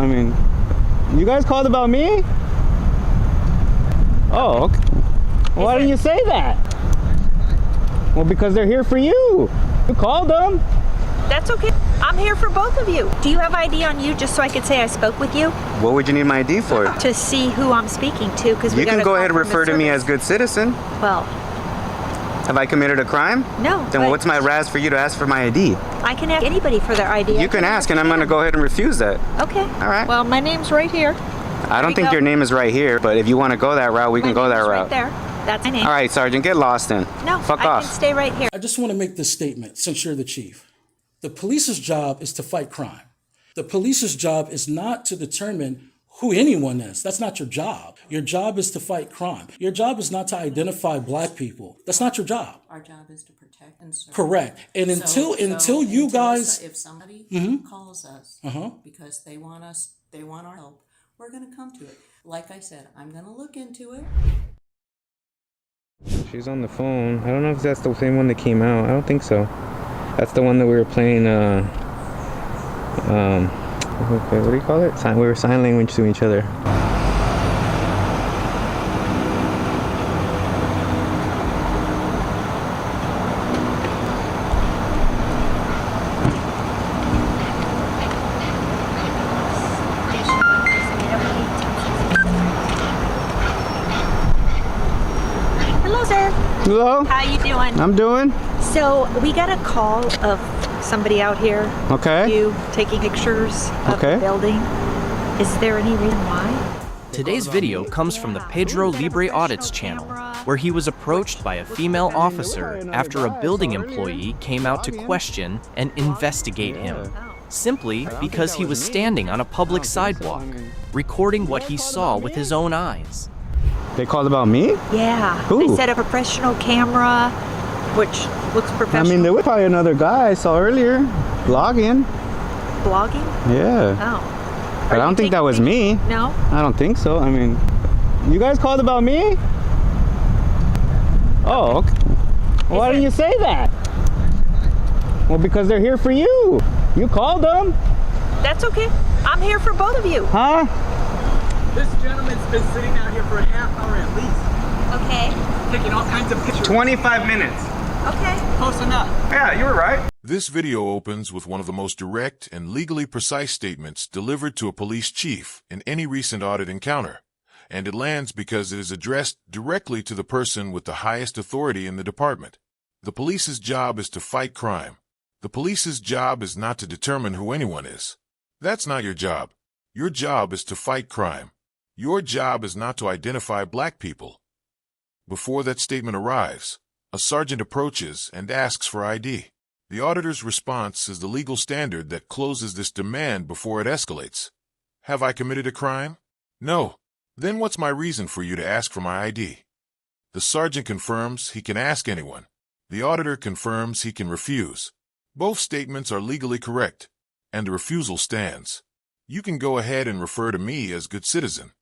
I mean, you guys called about me? Oh, okay. Why didn't you say that? Well, because they're here for you. You called them. That's okay. I'm here for both of you. Do you have ID on you just so I could say I spoke with you? What would you need my ID for? To see who I'm speaking to, because we You can go ahead and refer to me as good citizen. Well, have I committed a crime? No. Then what's my razz for you to ask for my ID? I can ask anybody for their ID. You can ask, and I'm going to go ahead and refuse that. Okay. All right. Well, my name's right here. I don't think your name is right here, but if you want to go that route, we can go that route. Right there. That's my name. All right, Sergeant, get lost then. No, fuck I off. can stay right here. I just want to make this statement since you're the chief. The police's job is to fight crime. The police's job is not to determine who anyone is. That's not your job. Your job is to fight crime. Your job is not to identify black people. That's not your job. Our job is to protect and serve. Correct. And until you guys, if somebody calls us because they want our help, we're going to come to it. Like I said, I'm going to look into it. She's on the phone. I don't know if that's the same one that came out. I don't think so. That's the one that we were playing, what do you call it? We were sign language to each other. Hello, sir. Hello? How you doing? I'm doing. So we got a call of somebody out here. Okay. You taking pictures of the building. Is there any reason why? Today's video comes from the Pedro Libre Audits channel, where he was approached by a female officer after a building employee came out to question and investigate him, simply because he was standing on a public sidewalk, recording what he saw with his own eyes. They called about me? Yeah. Who? They said a professional camera, which looks professional. I mean, there was probably another guy I saw earlier vlogging. Blogging? Yeah. Oh. But I don't think that was me. No? I don't think so. I mean, you guys called about me? Oh, okay. Why didn't you say that? Well, because they're here for you. You called them. That's okay. I'm here for both of you. Huh? This gentleman's been sitting out here for a half hour at least. Okay. Taking all kinds of pictures. 25 minutes. Okay. Close enough. Yeah, you were right. This video opens with one of the most direct and legally precise statements delivered to a police chief in any recent audit encounter, and it lands because it is addressed directly to the person with the highest authority in the department. The police's job is to fight crime. The police's job is not to determine who anyone is. That's not your job. Your job is to fight crime. Your job is not to identify black people. Before that statement arrives, a sergeant approaches and asks for ID. The auditor's response is the legal standard that closes this demand before it escalates. Have I committed a crime? No. Then what's my reason for you to ask for my ID? The sergeant confirms he can ask anyone. The auditor confirms he can refuse. Both statements are legally correct, and the refusal stands. You can go ahead and refer to me as good citizen.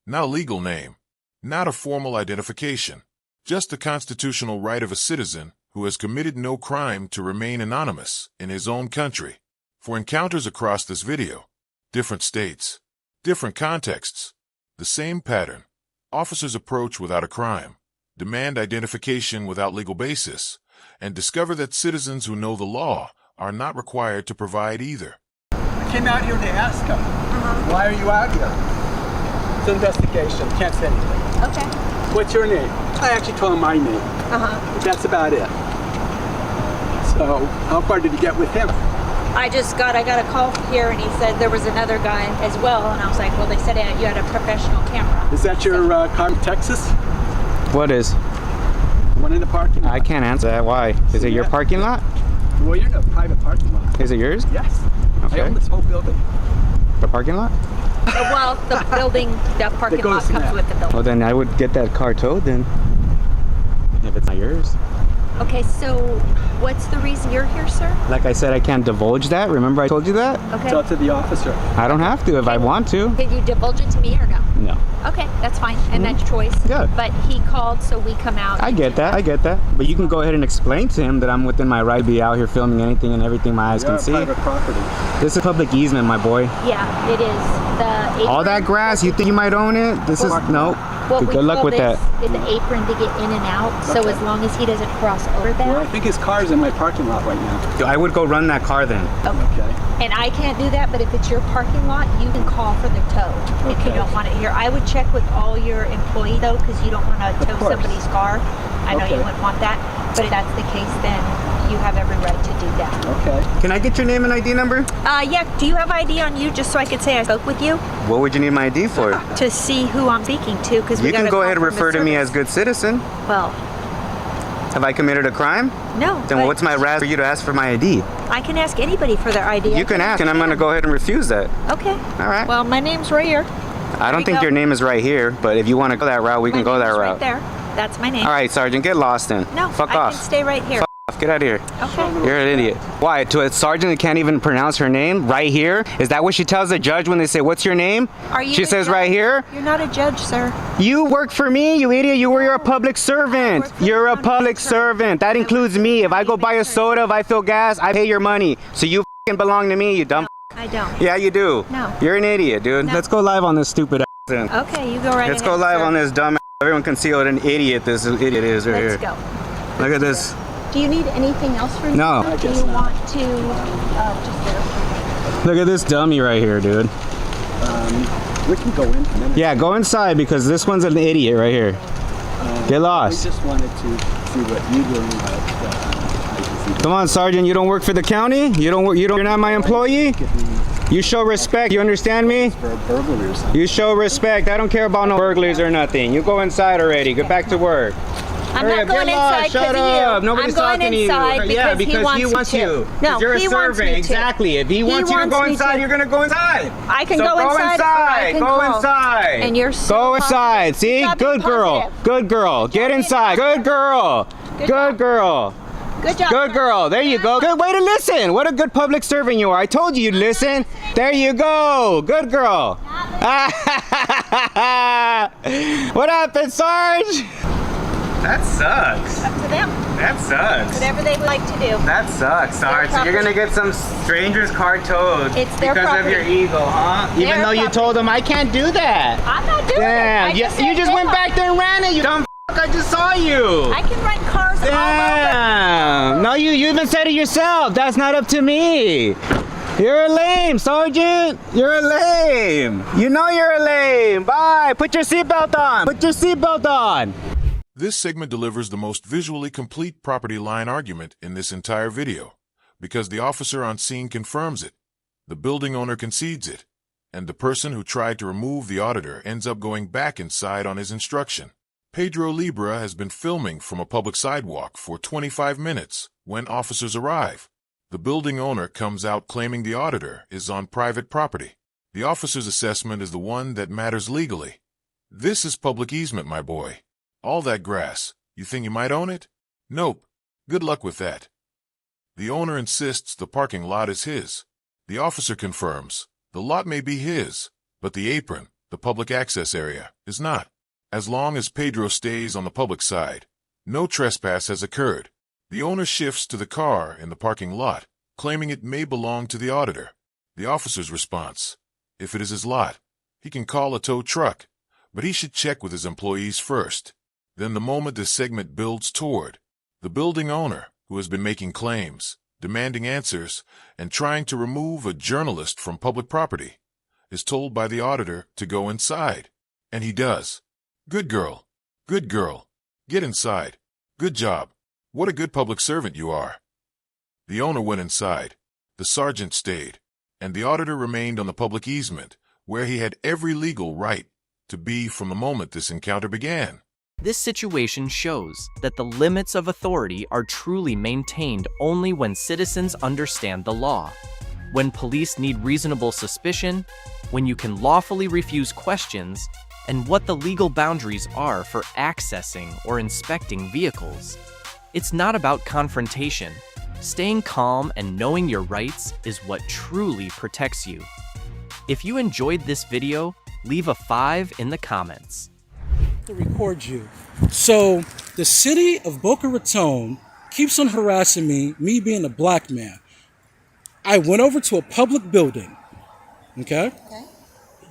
Not a legal name, not a formal identification, just the constitutional right of a citizen who has committed no crime to remain anonymous in his own country. For encounters across this video, different states, different contexts, the same pattern. Officers approach without a crime, demand identification without legal basis, and discover that citizens who know the law are not required to provide either. I came out here to ask him, why are you out here? It's an investigation. Can't say anything. Okay. What's your name? I actually told him my name. But that's about it. So, how far did you get with him? I got a call here and he said there was another guy as well, and I was like, well, they said you had a professional camera. Is that your car in Texas? What is? One in the parking lot? I can't answer that. Why? Is it your parking lot? Well, you're in a private parking lot. Is it yours? Yes. Okay. I own this whole building. The parking lot? Well, the building, the parking lot comes with the building. Well, then I would get that car towed then. If it's not yours. Okay, so what's the reason you're here, sir? Like I said, I can't divulge that. Remember I told you that? Okay. Tell it to the officer. I don't have to if I want to. Can you divulge it to me or no? No. Okay, that's fine, and that's choice. Yeah. But he called, so we come out. I get that. But you can go ahead and explain to him that I'm within my right to be out here filming anything and everything my eyes can see. Private property. This is public easement, my boy. Yeah, it is. The All that grass, you think you might own it? This is, no. Good luck with that. Is the apron to get in and out, so as long as he doesn't cross over that. Well, I think his car's in my parking lot right now. I would go run that car then. Okay. And I can't do that, but if it's your parking lot, you can call for the tow if you don't want it here. I would check with all your employees though, because you don't want to tow somebody's car. I know you wouldn't want that, but if that's the case, then you have every right to do that. Okay. Can I get your name and ID number? Yeah, do you have ID on you, just so I could say I spoke with you? What would you need my ID for? To see who I'm speaking to, because we You can go ahead and refer to me as good citizen. Well, Have I committed a crime? no. Then but what's my right for you to ask for my ID? I can ask anybody for their ID. You can ask, and I'm going to go ahead and refuse that. Okay. All right. Well, my name's right here. I don't think your name is right here, but if you want to go that route, we can go that route. Right there. That's my name. All right, Sergeant, get lost then. No, Fuck I off. can stay right here. Fuck off. Get out of here. Okay. You're an idiot. Why? To a sergeant that can't even pronounce her name? Right here? Is that what she tells the judge when they say, what's your name? Are you She a says judge? right here. You're not a judge, sir. You work for me, you idiot. You're a public servant. You're a public servant. That includes me. If I go buy a soda, if I fill gas, I pay your money. So you f***ing belong to me, you dumb. I don't. Yeah, you do. No. You're an idiot, dude. No. Let's go live on this stupid ass then. Okay, you go right Let's ahead, go live sir. on this dumb ass. Everyone can see what an idiot this idiot is right Let's here. go. Look at this. Do you need anything else from No. me? Do you want to just verify? Look at this dummy right here, dude. We can go in a minute. Yeah, go inside because this one's an idiot right here. Get I lost. just wanted to see what you're doing, but I just need to Come on, Sergeant. You don't work for the county? You're not my employee? You show respect. You understand me? for a burglary or something. You show respect. I don't care about no burglaries or nothing. You go inside already. Get back to work. I'm Hurry not up, going get lost. inside because Shut of up. you. Nobody's I'm going talking to you. inside Yeah, because he wants you. No, You're a he wants servant. me to. Exactly. If he wants you to wants go me inside, to. you're gonna go inside. I can So go inside, or I can Go call. inside. And you're so go positive. inside. See? Stop being Good girl. positive. Good girl. Get being inside. Good girl. Good Good job. girl. Good job. Good girl. There you go. Good way to listen. What a good public servant you are. I told you you'd listen. There you go. Good girl. What happened, Sarge? That sucks. Up to them. That sucks. Whatever they would like to do. That sucks, Sarge. So you're gonna get some stranger's car towed It's their because property. of your ego, huh? Even Their though you property. told them I can't do that. I'm not doing Damn, it. you just went back there and ran it, you dumb f***. I just saw you. I can run cars all over. Damn. No, you even said it yourself. That's not up to me. You're a lame, Sergeant. You're a lame. You know you're a lame. Bye. Put your seatbelt on. Put your seatbelt on. This segment delivers the most visually complete property line argument in this entire video, because the officer on scene confirms it, the building owner concedes it, and the person who tried to remove the auditor ends up going back inside on his instruction. Pedro Libra has been filming from a public sidewalk for 25 minutes when officers arrive. The building owner comes out claiming the auditor is on private property. The officer's assessment is the one that matters legally. This is public easement, my boy. All that grass, you think you might own it? Nope. Good luck with that. The owner insists the parking lot is his. The officer confirms the lot may be his, but the apron, the public access area, is not. As long as Pedro stays on the public side, no trespass has occurred. The owner shifts to the car in the parking lot, claiming it may belong to the auditor. The officer's response: if it is his lot, he can call a tow truck, but he should check with his employees first. Then the moment this segment builds toward the building owner, who has been making claims, demanding answers, and trying to remove a journalist from public property, is told by the auditor to go inside. And he does. Good girl. Good girl. Get inside. Good job. What a good public servant you are. The owner went inside. The sergeant stayed. And the auditor remained on the public easement, where he had every legal right to be from the moment this encounter began. This situation shows that the limits of authority are truly maintained only when citizens understand the law, when police need reasonable suspicion, when you can lawfully refuse questions, and what the legal boundaries are for accessing or inspecting vehicles. It's not about confrontation. Staying calm and knowing your rights is what truly protects you. If you enjoyed this video, Leave a 5 in the comments. To record you. So the city of Boca Raton keeps on harassing me being a black man. I went over to a public building, okay?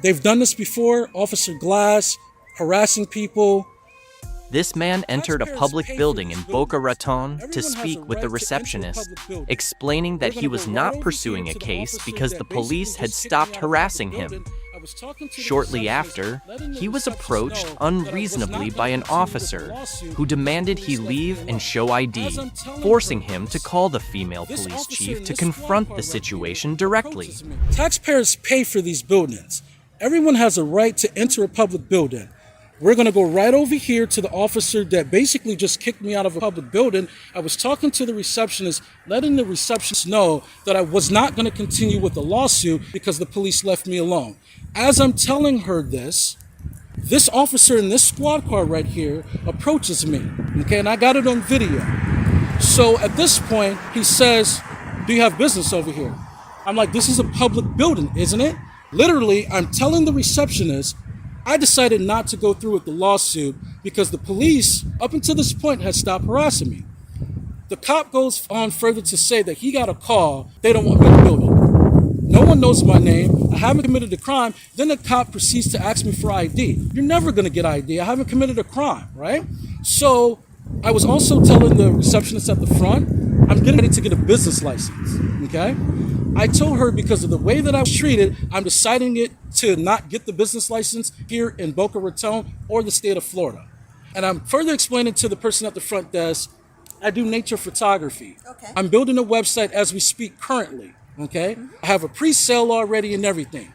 They've done this before, Officer Glass, harassing people. This man entered a public building in Boca Raton to speak with the receptionist, explaining that he was not pursuing a case because the police had stopped harassing him. Shortly after, he was approached unreasonably by an officer who demanded he leave and show ID, forcing him to call the female police chief to confront the situation directly. Taxpayers pay for these buildings. Everyone has a right to enter a public building. We're going to go right over here to the officer that basically just kicked me out of a public building. I was talking to the receptionist, letting the receptionist know that I was not going to continue with the lawsuit because the police left me alone. As I'm telling her this officer in this squad car right here approaches me, okay, and I got it on video. So at this point, he says, "Do you have business over here?" I'm like, "This is a public building, isn't it?" Literally, I'm telling the receptionist, I decided not to go through with the lawsuit because the police, up until this point, had stopped harassing me. The cop goes on further to say that he got a call, they don't want me in the building. No one knows my name, I haven't committed a crime. Then the cop proceeds to ask me for ID. You're never gonna get ID, I haven't committed a crime, right? So I was also telling the receptionist at the front, I'm getting ready to get a business license, okay? I told her because of the way that I was treated, I'm deciding it to not get the business license here in Boca Raton or the state of Florida. And I'm further explaining to the person at the front desk, I do nature photography. Okay. I'm building a website as we speak currently, okay? I have a pre-sale already and everything.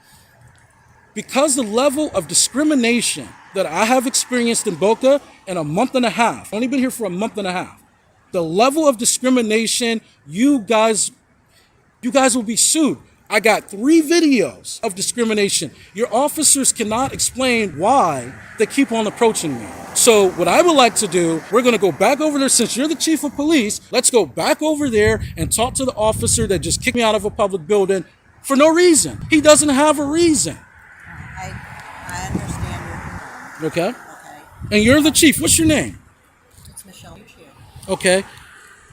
Because the level of discrimination that I have experienced in Boca in a month and a half, only been here for a month and a half, the level of discrimination, you guys will be sued. I got 3 videos of discrimination. Your officers cannot explain why they keep on approaching me. So what I would like to do, we're going to go back over there. Since you're the chief of police, let's go back over there and talk to the officer that just kicked me out of a public building for no reason. He doesn't have a reason. I understand your Okay? Okay. And you're the chief. What's your name? It's Michelle. Okay.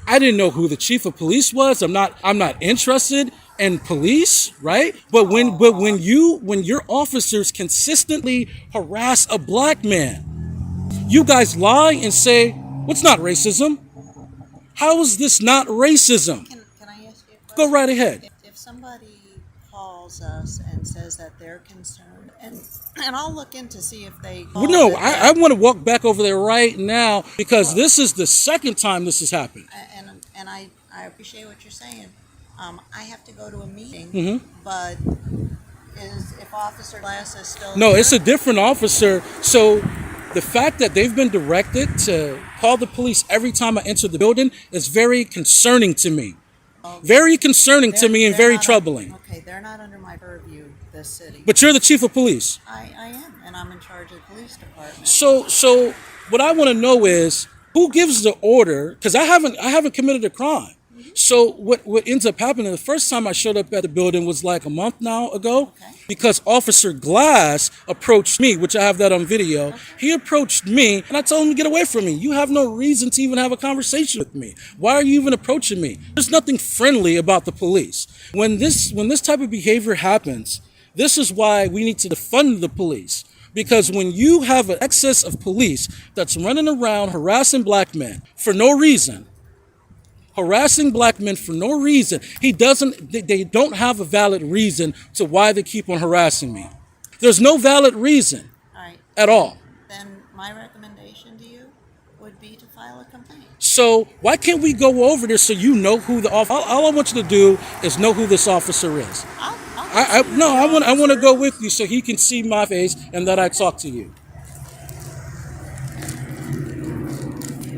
I didn't know who the chief of police was. I'm not interested in police, right? But when your officers consistently harass a black man, you guys lie and say, "What's not racism?" How is this not racism? Can I ask you a question? Go right ahead. If somebody calls us and says that they're concerned, and I'll look in to see if they. Well, no, I want to walk back over there right now because this is the second time this has happened. And I appreciate what you're saying. I have to go to a meeting, but if Officer Glass is still No, here? it's a different officer. So the fact that they've been directed to call the police every time I enter the building is very concerning to me. Very concerning to me and very troubling. Okay, they're not under my purview, this city. But you're the chief of police. I am, and I'm in charge of the police department. So what I want to know is who gives the order? Because I haven't committed a crime. So what ends up happening, the first time I showed up at the building was like a month now ago, because Officer Glass approached me, which I have that on video. He approached me and I told him to get away from me. You have no reason to even have a conversation with me. Why are you even approaching me? There's nothing friendly about the police. When this type of behavior happens, this is why we need to defund the police. Because when you have an excess of police that's running around harassing black men for no reason, they don't have a valid reason to why they keep on harassing me. There's no valid reason at all. Then my recommendation to you would be to file a complaint. So why can't we go over there so you know who the officer? All I want you to do is know who this officer is. I want to go with you so he can see my face and that I talk to you.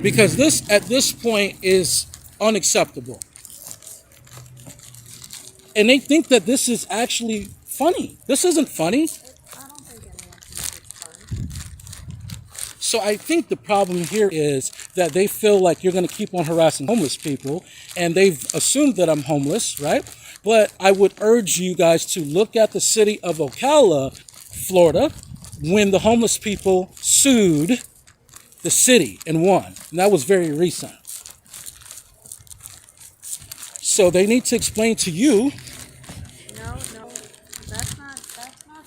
Because this at this point is unacceptable. And they think that this is actually funny. This isn't funny. I don't think anyone thinks it's fun. So I think the problem here is that they feel like you're going to keep on harassing homeless people, and they've assumed that I'm homeless, right? But I would urge you guys to look at the city of Ocala Florida, when the homeless people sued the city and won. And that was very recent. So they need to explain to you. No, that's not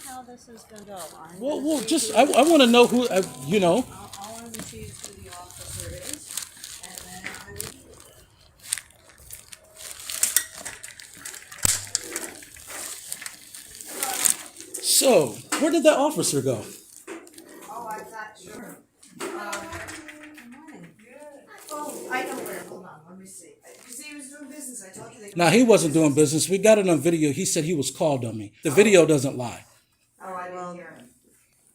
how this is gonna go. Well, just I want to know who, you know. I want to choose who the officer is, and then I will. So where did that officer go? Oh, I'm not sure. Good morning. Oh, I know where. Hold on, let me see. Because he was doing business. I told you they. Now he wasn't doing business. We got it on video. He said he was called on me. The video doesn't lie. Oh, I didn't hear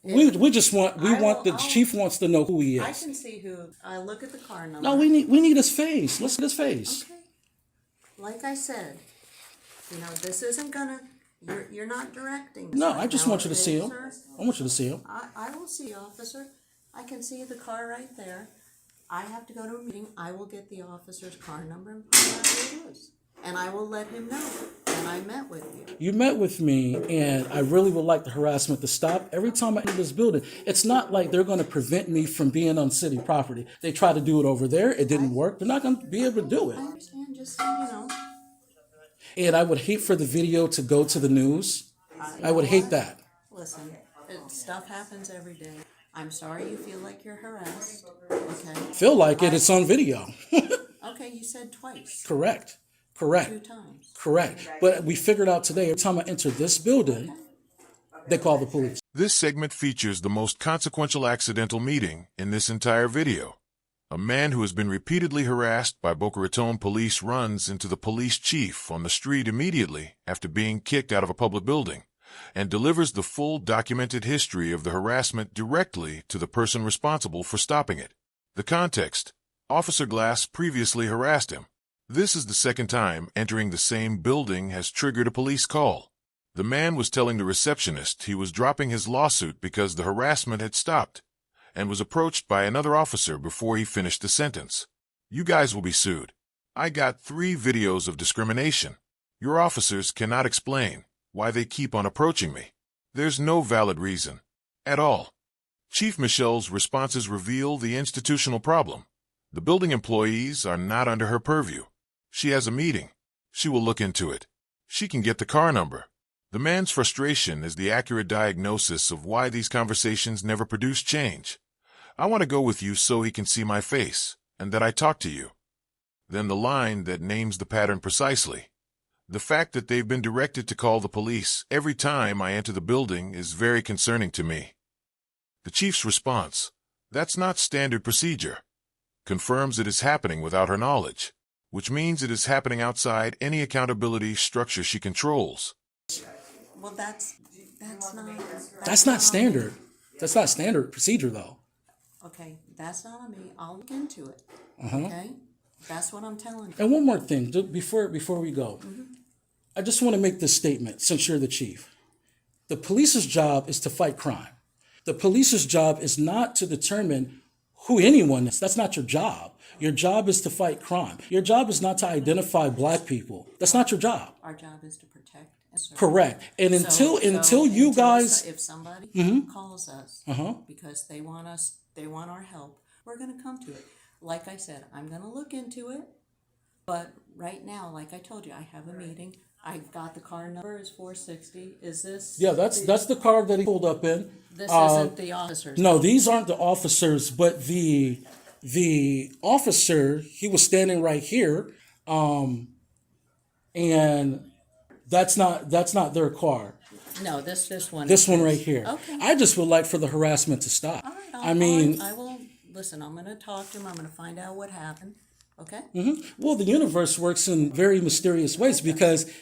him. We just want the chief wants to know who he I is. can see who. I look at the car number. No, we need his face. Let's get his face. Okay. Like I said, this isn't gonna. You're not directing. No, right I just now, want you to okay, see him. sir? I want you to see him. I will see, officer. I can see the car right there. I have to go to a meeting. I will get the officer's car number and find out who it is. And I will let him know that I met with you. You met with me, and I really would like the harassment to stop. Every time I enter this building, it's not like they're going to prevent me from being on city property. They tried to do it over there. It didn't work. They're not going to be able to do it. I understand, just so. And I would hate for the video to go to the news. I would hate that. Listen, stuff happens every day. I'm sorry you feel like you're harassed. Okay. Feel like it. It's on video. Okay, you said twice. Correct. 2 times. Correct. But we figured out today, every time I enter this building, they call the police. This segment features the most consequential accidental meeting in this entire video. A man who has been repeatedly harassed by Boca Raton police runs into the police chief on the street immediately after being kicked out of a public building and delivers the full documented history of the harassment directly to the person responsible for stopping it. The context: Officer Glass previously harassed him. This is the second time entering the same building has triggered a police call. The man was telling the receptionist he was dropping his lawsuit because the harassment had stopped, and was approached by another officer before he finished the sentence. You guys will be sued. I got 3 videos of discrimination. Your officers cannot explain why they keep on approaching me. There's no valid reason at all. Chief Michelle's responses reveal the institutional problem. The building employees are not under her purview. She has a meeting. She will look into it. She can get the car number. The man's frustration is the accurate diagnosis of why these conversations never produce change. I want to go with you so he can see my face, and that I talk to you. Then the line that names the pattern precisely. The fact that they've been directed to call the police every time I enter the building is very concerning to me. The chief's response: "That's not standard procedure," confirms it is happening without her knowledge, which means it is happening outside any accountability structure she controls. Well, that's That's not standard. That's not standard procedure, though. Okay, that's not on me. I'll look into it. Okay? That's what I'm telling you. And one more thing, before we go. I just want to make this statement, since you're the chief. The police's job is to fight crime. The police's job is not to determine who anyone is. That's not your job. Your job is to fight crime. Your job is not to identify black people. That's not your job. Our job is to protect and serve. Correct. And until you guys, if somebody calls us because they want our help, we're going to come to it. Like I said, I'm going to look into it. But right now, like I told you, I have a meeting. I got the car number is 460. Is this? yeah, that's the car that he pulled up in. This isn't the officers. No, these aren't the officers, but the officer, he was standing right here, and that's not their car. No, this one. This one right here. Okay. I just would like for the harassment to stop. All right, I mean, I will listen. I'm going to talk to him. I'm going to find out what happened. Okay. well, the universe works in very mysterious ways, because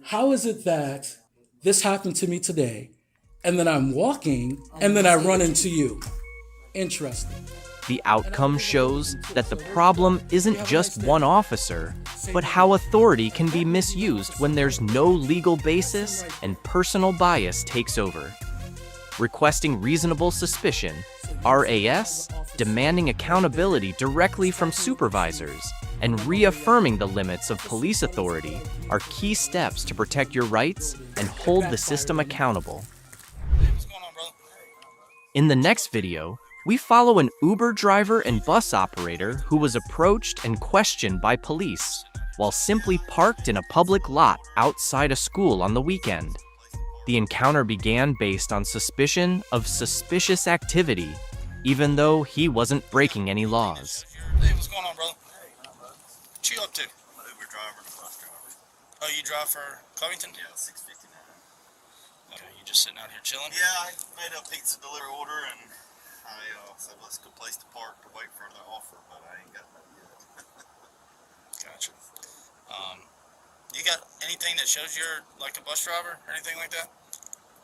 how is it that this happened to me today, and then I'm walking, and then I run into you? Interesting. The outcome shows that the problem isn't just one officer, but how authority can be misused when there's no legal basis and personal bias takes over. Requesting reasonable suspicion, RAS, demanding accountability directly from supervisors, and reaffirming the limits of police authority are key steps to protect your rights and hold the system accountable. What's going on, In the next video, we follow an Uber driver and bus operator who was approached and questioned by police while simply parked in a public lot outside a school on the weekend. The encounter began based on suspicion of suspicious activity, even though he wasn't breaking any laws. Hey, what's going on, brother? What you up to? I'm an Uber driver and a bus driver. Oh, you drive for Covington? Yeah, 659. Okay, you just sitting out here chilling? Yeah, I made a pizza delivery order and I said let's go place to park to wait for the offer, but I ain't got that yet. Gotcha. You got anything that shows you're like a bus driver or anything like that?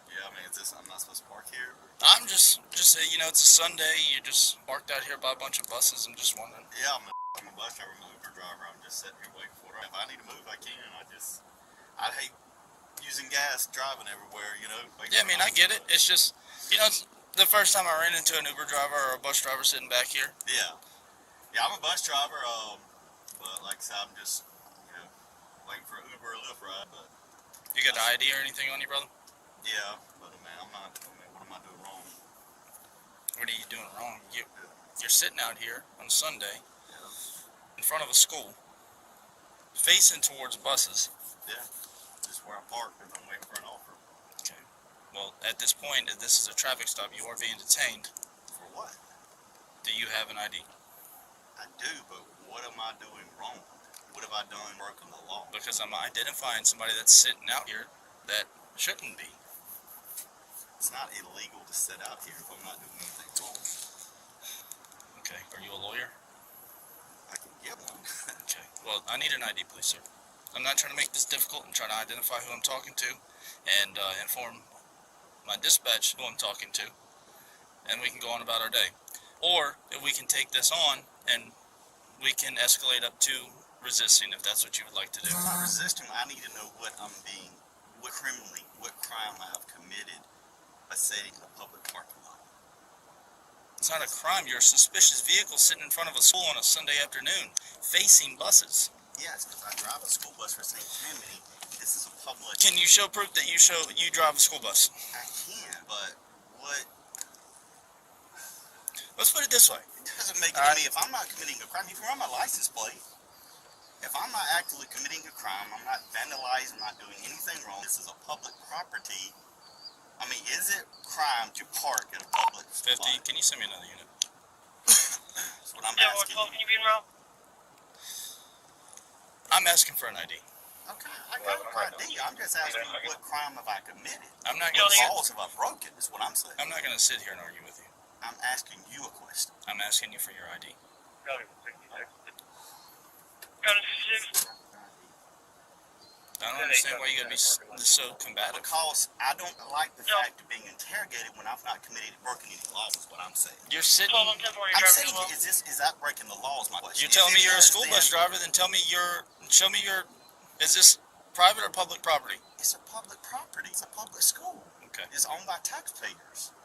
Yeah, I mean, I'm not supposed to park here? I'm just you know, it's a Sunday. You just parked out here by a bunch of buses. I'm just wondering. Yeah, I'm a bus driver, I'm an Uber driver. I'm just sitting here waiting for it. If I need to move, I can. I'd hate using gas driving everywhere, you know? Yeah, I mean, I get it. It's just, you know, it's the first time I ran into an Uber driver or a bus driver sitting back here. Yeah. Yeah, I'm a bus driver, but like I said, I'm just, you know, waiting for an Uber or Lyft ride, but... You got the ID or anything on you, brother? Yeah, but man, what am I doing wrong? What are you doing wrong? You're sitting out here on Sunday in front of a school, facing towards buses. Yeah, just where I park because I'm waiting for an offer. Okay. Well, at this point, if this is a traffic stop, you are being detained. For what? Do you have an ID? I do, but what am I doing wrong? What have I done broken the law? Because I'm identifying somebody that's sitting out here that shouldn't be. It's not illegal to sit out here if I'm not doing anything wrong. Okay. Are you a lawyer? I can get one. Okay. Well, I need an ID, please, sir. I'm not trying to make this difficult. I'm trying to identify who I'm talking to and inform my dispatch who I'm talking to, and we can go on about our day. Or if we can take this on and we can escalate up to resisting, if that's what you would like to do. I'm not resisting. I need to know what crime I have committed by sitting in a public parking lot. It's not a crime. You're a suspicious vehicle sitting in front of a school on a Sunday afternoon, facing buses. Yes, because I drive a school bus for St. Tammany. This is a public... Can you show proof that you drive a school bus? I can, but what... Let's put it this way. It doesn't make it to me. If I'm not committing a crime, you can run my license plate. If I'm not actively committing a crime, I'm not vandalizing, I'm not doing anything wrong. This is a public property. I mean, is it crime to park at a public 50, spot? can you send me another unit? That's what I'm asking. I'm asking for an ID. Okay, I got an ID. I'm just asking you what crime have I committed? I'm not What going to laws have I broken is what I'm saying. I'm not going to sit here and argue with you. I'm asking you a question. I'm asking you for your ID. I don't understand why you got to be so combative. Because I don't like the fact of being interrogated when I've not broken any laws is what I'm saying. You're sitting... I'm saying, is that breaking the law is my question. You're telling me you're a school bus driver, then show me your... Is this private or public property? It's a public property. It's a public school. Okay. It's owned by taxpayers.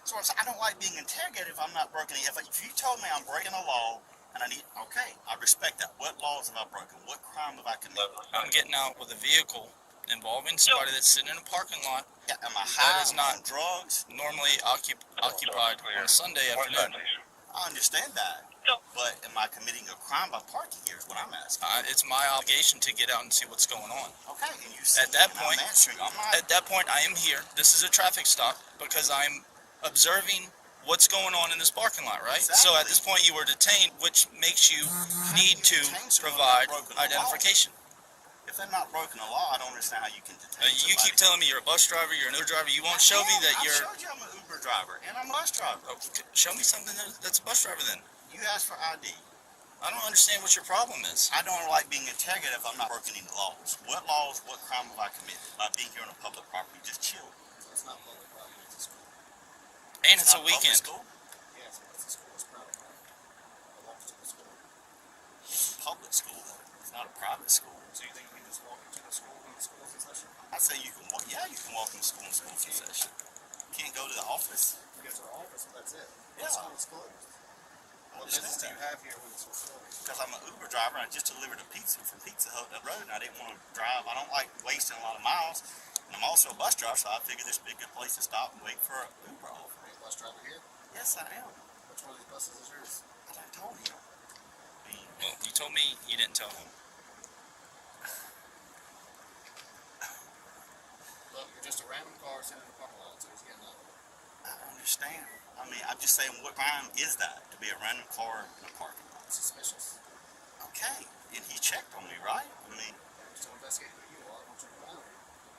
So I'm saying, I don't like being interrogated if I'm not breaking it. If you told me I'm breaking a law, and I respect that. What laws have I broken? What crime have I committed? I'm getting out with a vehicle involving somebody that's sitting in a parking lot. Yeah, am I high? That is not on drugs? normally occupied on a Sunday afternoon. I understand that. But am I committing a crime by parking here is what I'm asking. It's my obligation to get out and see what's going on. Okay, and you see, At that and point, I'm answering. at that point, I am here. This is a traffic stop because I'm observing what's going on in this parking lot, right? Exactly. So at this point, you were detained, which makes you need to provide identification. If they're not broken the law, I don't understand how you can detain You keep telling me you're a bus driver, you're an Uber driver. You won't show me that you're... I showed you I'm an Uber driver, and I'm a bus driver. Okay, show me something that's a bus driver then. You asked for ID. I don't understand what your problem is. I don't like being interrogated if I'm not breaking any laws. What laws, what crime have I committed by being here on a public property? Just chill. It's not public property, it's a school. And it's a weekend. School? Yes, it's a school. It's private property. It belongs to the school. It's a public school, though. It's not a private school. So you think you can just walk into the school when the school's in session? I say you can walk. Yeah, you can walk in school when school's in session. You can't go to the office. You go to the office and that's it. Yeah. The school's closed. What business do you have here when the school's closed? Because I'm an Uber driver and I just delivered a pizza from Pizza Hut up the road and I didn't want to drive. I don't like wasting a lot of miles. And I'm also a bus driver, so I figured this would be a good place to stop and wait for an Uber offer. Are you a bus driver here? Yes, I am. Which one of these buses is yours? I told him. Well, you told me you didn't tell him. Look, you're just a random car sitting in the parking lot, so he's getting out. I understand. I mean, I'm just saying, what crime is that to be a random car in a parking lot? Suspicious. Okay, and he checked on me, right? I mean, Just to investigate who you are, what you're about.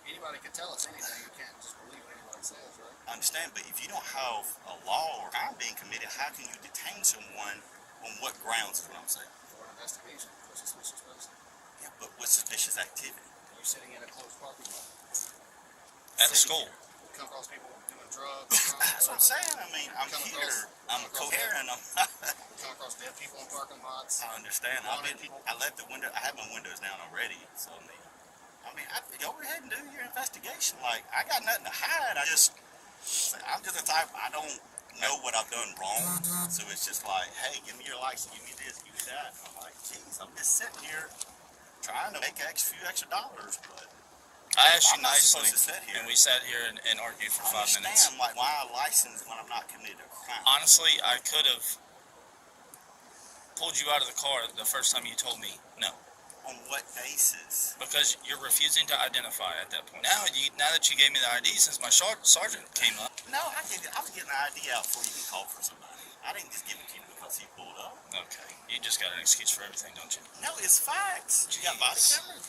Anybody can tell us anything. You can't just believe what anybody says, right? I understand, but if you don't have a law or crime being committed, how can you detain someone on what grounds is what I'm saying? For an investigation for a suspicious person. Yeah, but what suspicious activity? You're sitting in a closed parking lot. At a school. You come across people doing drugs. That's what I'm saying. I mean, I'm here. I'm a coherent. You come across dead people in parking lots. I understand. I left the window. I have my windows down already. So go ahead and do your investigation. Like, I got nothing to hide. I'm just the type, I don't know what I've done wrong. So it's just like, hey, give me your license, give me this, give me that. And I'm like, geez, I'm just sitting here trying to make a few extra dollars, but I asked you I'm not nicely, supposed to sit here. and we sat here and argued for 5 minutes. I'm like, why a license when I'm not committed a crime? Honestly, I could have pulled you out of the car the first time you told me no. On what basis? Because you're refusing to identify at that point. Now that you gave me the ID, since my sergeant came up. No, I was getting the ID out before you can call for somebody. I didn't just give it to you because he pulled up. Okay, you just got an excuse for everything, don't you? No, it's facts. You got body cameras?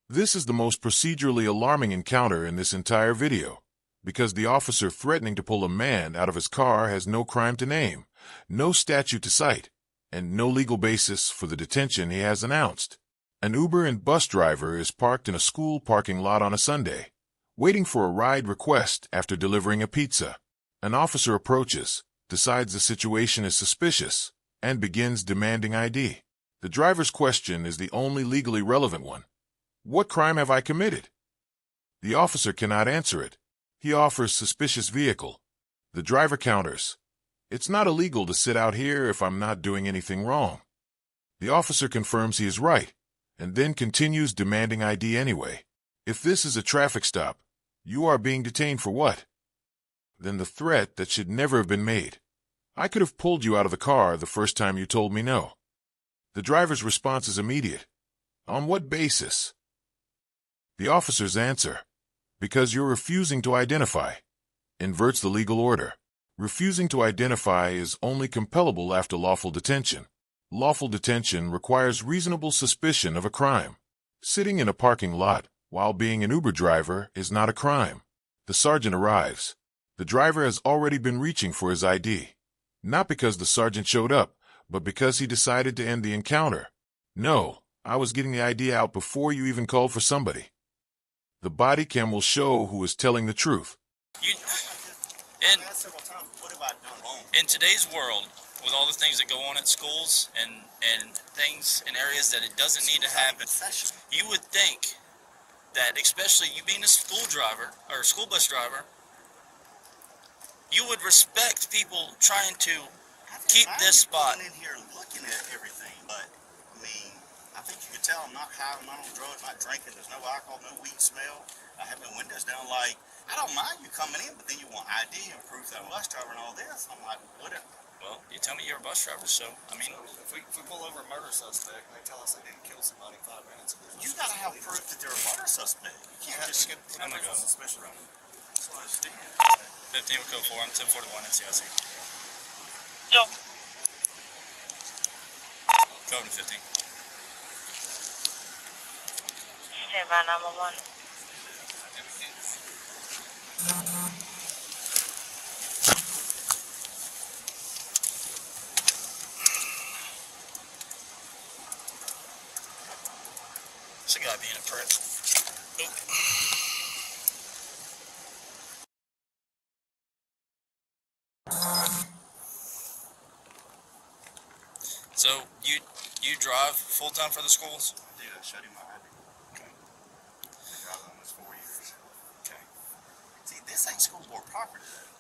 This is the most procedurally alarming encounter in this entire video, because the officer threatening to pull a man out of his car has no crime to name, no statute to cite, and no legal basis for the detention he has announced. An Uber and bus driver is parked in a school parking lot on a Sunday, waiting for a ride request after delivering a pizza. An officer approaches, decides the situation is suspicious, and begins demanding ID. The driver's question is the only legally relevant one. What crime have I committed? The officer cannot answer it. He offers suspicious vehicle. The driver counters. It's not illegal to sit out here if I'm not doing anything wrong. The officer confirms he is right, and then continues demanding ID anyway. If this is a traffic stop, you are being detained for what? Then the threat that should never have been made. I could have pulled you out of the car the first time you told me no. The driver's response is immediate. On what basis? The officer's answer, because you're refusing to identify, inverts the legal order. Refusing to identify is only compellable after lawful detention. Lawful detention requires reasonable suspicion of a crime. Sitting in a parking lot while being an Uber driver is not a crime. The sergeant arrives. The driver has already been reaching for his ID. Not because the sergeant showed up, but because he decided to end the encounter. No, I was getting the ID out before you even called for somebody. The body cam will show who is telling the truth. In today's world, with all the things that go on at schools and things in areas that it doesn't need to happen, you would think that, especially you being a school driver or a school bus driver, you would respect people trying to keep this spot. I'm in here looking at everything, but I mean, I think you can tell I'm not high, I'm not on drugs, I'm not drinking, there's no alcohol, no weed smell. I have my windows down. Like, I don't mind you coming in, but then you want ID and proof that I'm a bus driver and all this. I'm like, whatever. Well, you tell me you're a bus driver, so I mean, If we pull over a murder suspect and they tell us they didn't kill somebody in 5 minutes, You gotta have proof that they're a murder suspect. You can't just get I'm gonna go. suspicion. That's what I understand. 15 with code 4, I'm 1041 NCIC. Yo. Code 15. Stand by 911. It's a guy being a prick. So you drive full time for the schools? Dude, I showed him my ID. Okay. I've been driving almost 4 years. Okay. See, this ain't school board property though.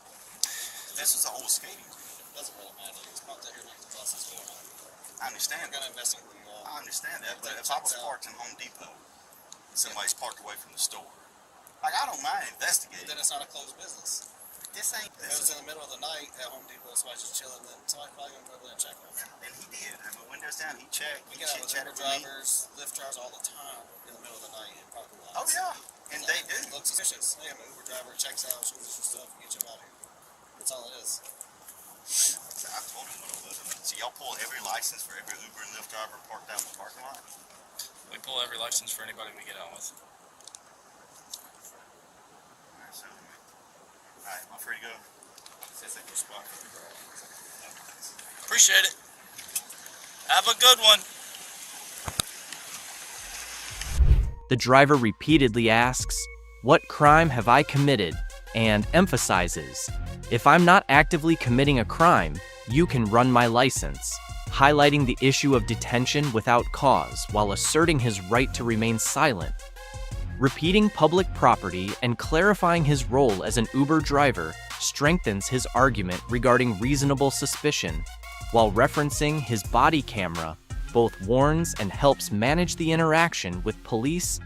This is an old skating rink. it doesn't really matter. It's not that here like the bus is going on. I understand. We're gonna investigate the I understand that, but if I was parked in Home Depot somebody's parked away from the store. Like, I don't mind investigating. Then it's not a closed business. This ain't. If it was in the middle of the night at Home Depot, somebody's just chilling, then somebody probably gonna go over there and check on it. And he did. I mean, windows down, he checked. We He get out with chit-chatted Uber with me. drivers, Lyft drivers all the time in the middle of the night in parking lots. Oh, yeah. And they do. It looks suspicious. Hey, I'm an Uber driver, checks out, shows us your stuff, get you out of here. That's all it is. I told him what it was. So y'all pull every license for every Uber and Lyft driver parked out in the parking lot? We pull every license for anybody we get out with. Alright, so, alright, am I free to go? Says that good spot for the girl. Appreciate it. Have a good one. The driver repeatedly asks, "What crime have I committed?" and emphasizes, "If I'm not actively committing a crime, you can run my license," highlighting the issue of detention without cause while asserting his right to remain silent. Repeating public property and clarifying his role as an Uber driver strengthens his argument regarding reasonable suspicion, while referencing his body camera both warns and helps manage the interaction with police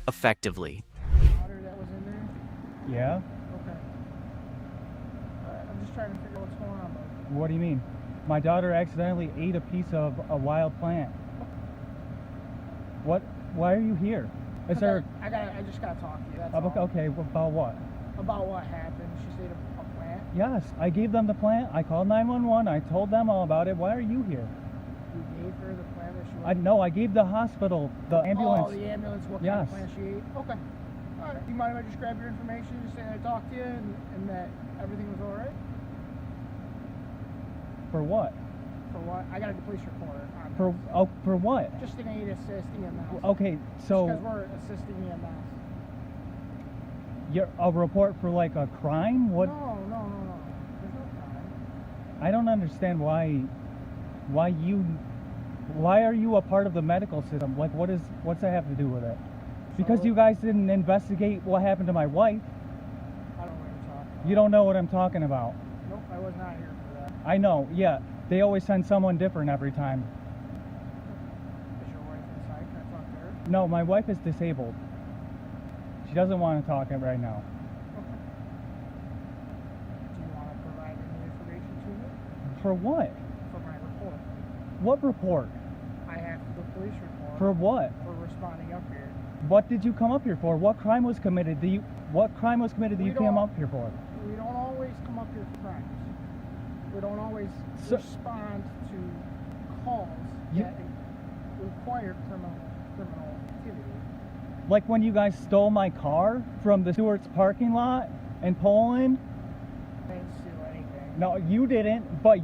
effectively. That was in there? Yeah? Okay. I'm just trying to figure out what's going on, bud. What do you mean? My daughter accidentally ate a piece of a wild plant. What? Why are you here? Is there? I just gotta talk to you. That's Okay, all. okay, about what? About what happened. She ate a plant. Yes, I gave them the plant. I called 911. I told them all about it. Why are you here? You gave her the plant that she wanted? No, I gave the hospital, the ambulance. Oh, the ambulance. What kind of plant she ate? Okay. All right. Do you mind if I just grab your information, just say I talked to you, and that everything was all right? For what? For what? I got a police report on For this. for what? Just an aid assist EMS. Okay, so Because we're assisting EMS. you're a report for like a crime? What? No. There's no crime. I don't understand why are you a part of the medical system? Like, what's that have to do with it? Because you guys didn't investigate what happened to my wife. I don't know what you're talking about. You don't know what I'm talking about. Nope, I was not here for that. I know, yeah. They always send someone different every time. Is your wife inside? Can I talk to her? No, my wife is disabled. She doesn't want to talk right now. Okay. Do you want to provide any information to me? For what? For my report. What report? I have the police report. For what? For responding up here. What did you come up here for? What crime was committed? What crime was committed that you came up here for? We don't always come up here for crimes. We don't always respond to calls that require criminal activity. Like when you guys stole my car from the Stewart's parking lot in Poland? I didn't steal anything. No, you didn't, but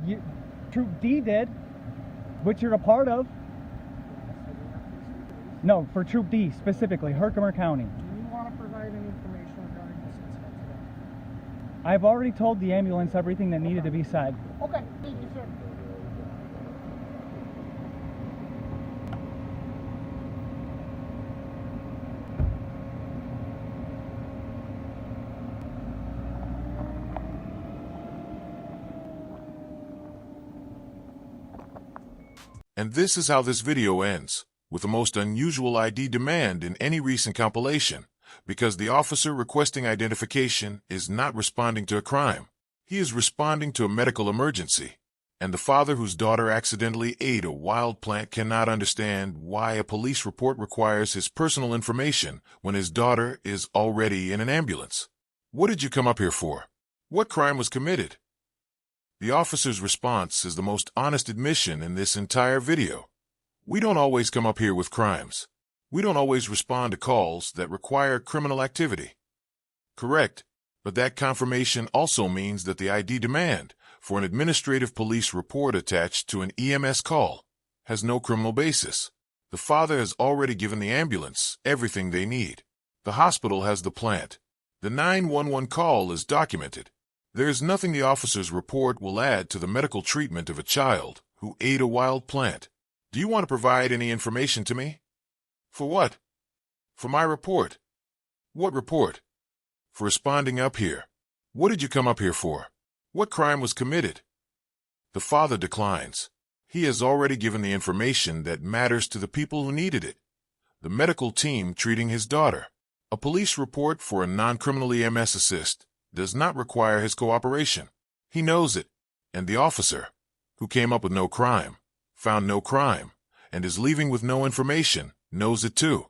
Troop D did, which you're a part of. No, for Troop D specifically, Herkimer County. Do you want to provide any information regarding this incident today? I've already told the ambulance everything that needed to be said. Okay, thank you, sir. And this is how this video ends, with the most unusual ID demand in any recent compilation, because the officer requesting identification is not responding to a crime. He is responding to a medical emergency, and the father whose daughter accidentally ate a wild plant cannot understand why a police report requires his personal information when his daughter is already in an ambulance. What did you come up here for? What crime was committed? The officer's response is the most honest admission in this entire video. We don't always come up here with crimes. We don't always respond to calls that require criminal activity. Correct, but that confirmation also means that the ID demand for an administrative police report attached to an EMS call has no criminal basis. The father has already given the ambulance everything they need. The hospital has the plant. The 911 call is documented. There is nothing the officer's report will add to the medical treatment of a child who ate a wild plant. Do you want to provide any information to me? For what? For my report. What report? For responding up here. What did you come up here for? What crime was committed? The father declines. He has already given the information that matters to the people who needed it. the medical team treating his daughter. A police report for a non-criminal EMS assist does not require his cooperation. He knows it, and the officer, who came up with no crime, found no crime, and is leaving with no information, knows it too.